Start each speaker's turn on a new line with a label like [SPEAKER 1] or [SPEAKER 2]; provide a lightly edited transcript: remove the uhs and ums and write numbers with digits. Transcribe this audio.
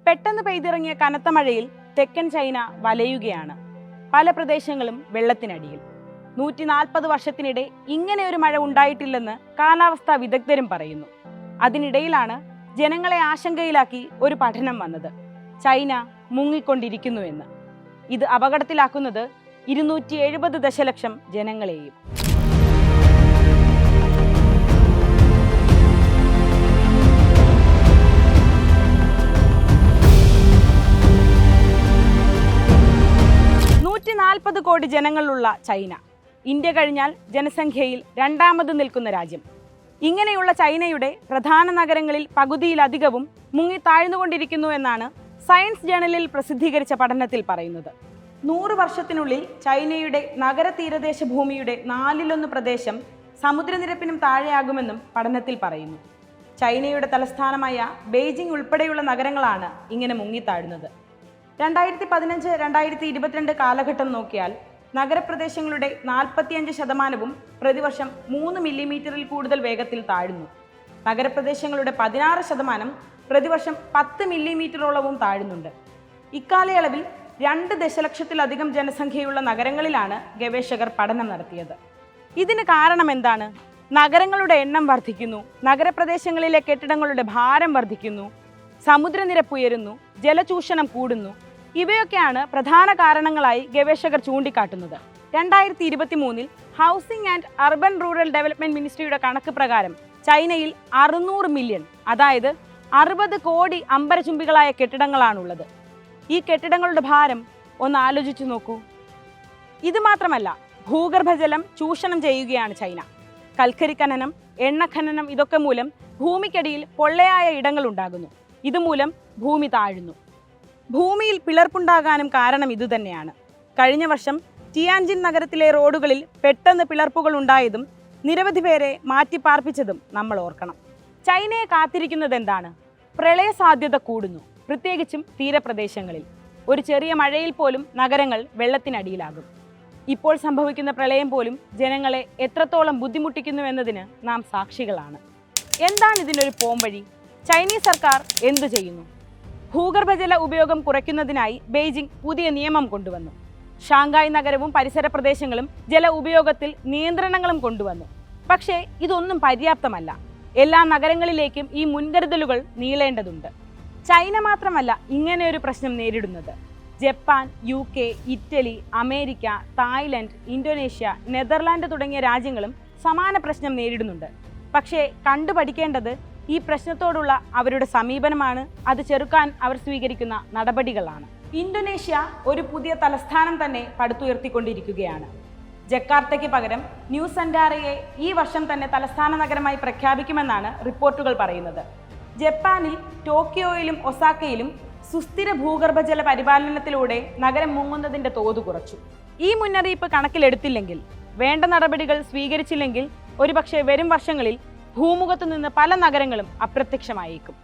[SPEAKER 1] പെട്ടെന്ന് പെയ്തിറങ്ങിയ കനത്ത മഴയിൽ തെക്കൻ ചൈന വലയുകയാണ്. പല പ്രദേശങ്ങളും വെള്ളത്തിനടിയിൽ. 140 വർഷത്തിനിടെ ഇങ്ങനെ ഒരു മഴ ഉണ്ടായിട്ടില്ലെന്ന് കാലാവസ്ഥാ വിദഗ്ധരും പറയുന്നു. അതിനിടയിലാണ് ജനങ്ങളെ ആശങ്കയിലാക്കി ഒരു പഠനം വന്നത്. ചൈന മുങ്ങിക്കൊണ്ടിരിക്കുന്നുവെന്ന്. ഇത് അപകടത്തിലാക്കുന്നത് 270 ദശലക്ഷം ജനങ്ങളെയും. കോടി ജനങ്ങളുള്ള ചൈന, ഇന്ത്യ കഴിഞ്ഞാൽ ജനസംഖ്യയിൽ രണ്ടാമത് നിൽക്കുന്ന രാജ്യം. ഇങ്ങനെയുള്ള ചൈനയുടെ പ്രധാന നഗരങ്ങളിൽ പകുതിയിലധികവും മുങ്ങി താഴ്ന്നുകൊണ്ടിരിക്കുന്നു എന്നാണ് സയൻസ് ജേണലിൽ പ്രസിദ്ധീകരിച്ച പഠനത്തിൽ പറയുന്നത്. 100 വർഷത്തിനുള്ളിൽ ചൈനയുടെ നഗര തീരദേശ ഭൂമിയുടെ 1/4 പ്രദേശം സമുദ്രനിരപ്പിനും താഴെയാകുമെന്നും പഠനത്തിൽ പറയുന്നു. ചൈനയുടെ തലസ്ഥാനമായ ബെയ്ജിംഗ് ഉൾപ്പെടെയുള്ള നഗരങ്ങളാണ് ഇങ്ങനെ മുങ്ങിത്താഴുന്നത്. 2015-2022 കാലഘട്ടം നോക്കിയാൽ നഗരപ്രദേശങ്ങളുടെ 45% പ്രതിവർഷം 3 മില്ലിമീറ്ററിൽ കൂടുതൽ വേഗത്തിൽ താഴുന്നു. നഗരപ്രദേശങ്ങളുടെ 16% പ്രതിവർഷം 10 മില്ലിമീറ്ററോളവും താഴുന്നുണ്ട്. ഇക്കാലയളവിൽ 2 ദശലക്ഷത്തിലധികം ജനസംഖ്യയുള്ള നഗരങ്ങളിലാണ് ഗവേഷകർ പഠനം നടത്തിയത്. ഇതിന് കാരണം എന്താണ്? നഗരങ്ങളുടെ എണ്ണം വർദ്ധിക്കുന്നു, നഗരപ്രദേശങ്ങളിലെ കെട്ടിടങ്ങളുടെ ഭാരം വർദ്ധിക്കുന്നു, സമുദ്രനിരപ്പ് ഉയരുന്നു, ജലചൂഷണം കൂടുന്നു. ഇവയൊക്കെയാണ് പ്രധാന കാരണങ്ങളായി ഗവേഷകർ ചൂണ്ടിക്കാട്ടുന്നത്. 2023 housing and urban rural development മിനിസ്ട്രിയുടെ കണക്ക് പ്രകാരം ചൈനയിൽ 600 മില്യൺ, അതായത് 60 കോടി അമ്പരചുംബികളായ കെട്ടിടങ്ങളാണുള്ളത്. ഈ കെട്ടിടങ്ങളുടെ ഭാരം ഒന്ന് ആലോചിച്ചു നോക്കൂ. ഇത് മാത്രമല്ല, ഭൂഗർഭജലം ചൂഷണം ചെയ്യുകയാണ് ചൈന. കൽക്കരി ഖനനം, എണ്ണ ഖനനം ഇതൊക്കെ മൂലം ഭൂമിക്കടിയിൽ പൊള്ളയായ ഇടങ്ങൾ ഉണ്ടാകുന്നു. ഇതുമൂലം ഭൂമി താഴുന്നു. ഭൂമിയിൽ പിളർപ്പുണ്ടാകാനും കാരണം ഇതുതന്നെയാണ്. കഴിഞ്ഞ വർഷം ടിയാൻജിൻ നഗരത്തിലെ റോഡുകളിൽ പെട്ടെന്ന് പിളർപ്പുകൾ ഉണ്ടായതും നിരവധി പേരെ മാറ്റിപ്പാർപ്പിച്ചതും നമ്മൾ ഓർക്കണം. ചൈനയെ കാത്തിരിക്കുന്നത് എന്താണ്? പ്രളയ സാധ്യത കൂടുന്നു, പ്രത്യേകിച്ചും തീരപ്രദേശങ്ങളിൽ. ഒരു ചെറിയ മഴയിൽ പോലും നഗരങ്ങൾ വെള്ളത്തിനടിയിലാകും. ഇപ്പോൾ സംഭവിക്കുന്ന പ്രളയം പോലും ജനങ്ങളെ എത്രത്തോളം ബുദ്ധിമുട്ടിക്കുന്നു എന്നതിന് നാം സാക്ഷികളാണ്. എന്താണ് ഇതിനൊരു പോംവഴി? ചൈനീസ് സർക്കാർ എന്തു ചെയ്യുന്നു? ഭൂഗർഭജല ഉപയോഗം കുറയ്ക്കുന്നതിനായി ബെയ്ജിംഗ് പുതിയ നിയമം കൊണ്ടുവന്നു. ഷാങ്ഹായ് നഗരവും പരിസര പ്രദേശങ്ങളും ജല ഉപയോഗത്തിൽ നിയന്ത്രണങ്ങളും കൊണ്ടുവന്നു. പക്ഷേ ഇതൊന്നും പര്യാപ്തമല്ല. എല്ലാ നഗരങ്ങളിലേക്കും ഈ മുൻകരുതലുകൾ നീളേണ്ടതുണ്ട്. ചൈന മാത്രമല്ല ഇങ്ങനെ ഒരു പ്രശ്നം നേരിടുന്നത്. Japan, UK, Italy, America, Thailand, Indonesia, Netherland തുടങ്ങിയ രാജ്യങ്ങളും സമാന പ്രശ്നം നേരിടുന്നുണ്ട്. പക്ഷേ കണ്ടുപഠിക്കേണ്ടത് ഈ പ്രശ്നത്തോടുള്ള അവരുടെ സമീപനമാണ്, അത് ചെറുക്കാൻ അവർ സ്വീകരിക്കുന്ന നടപടികളാണ്. ഇന്തോനേഷ്യ ഒരു പുതിയ തലസ്ഥാനം തന്നെ പടുത്തുയർത്തിക്കൊണ്ടിരിക്കുകയാണ്. ജക്കാർത്തയ്ക്ക് പകരം ന്യൂ സെന്റാറയെ ഈ വർഷം തന്നെ തലസ്ഥാന നഗരമായി പ്രഖ്യാപിക്കുമെന്നാണ് റിപ്പോർട്ടുകൾ പറയുന്നത്. ജപ്പാനിൽ ടോക്കിയോയിലും ഒസാക്കയിലും സുസ്ഥിര ഭൂഗർഭജല പരിപാലനത്തിലൂടെ നഗരം മുങ്ങുന്നതിൻ്റെ തോത് കുറച്ചു. ഈ മുന്നറിയിപ്പ് കണക്കിലെടുത്തില്ലെങ്കിൽ, വേണ്ട നടപടികൾ സ്വീകരിച്ചില്ലെങ്കിൽ ഒരുപക്ഷെ വരും വർഷങ്ങളിൽ ഭൂമുഖത്തു നിന്ന് പല നഗരങ്ങളും അപ്രത്യക്ഷമായേക്കും.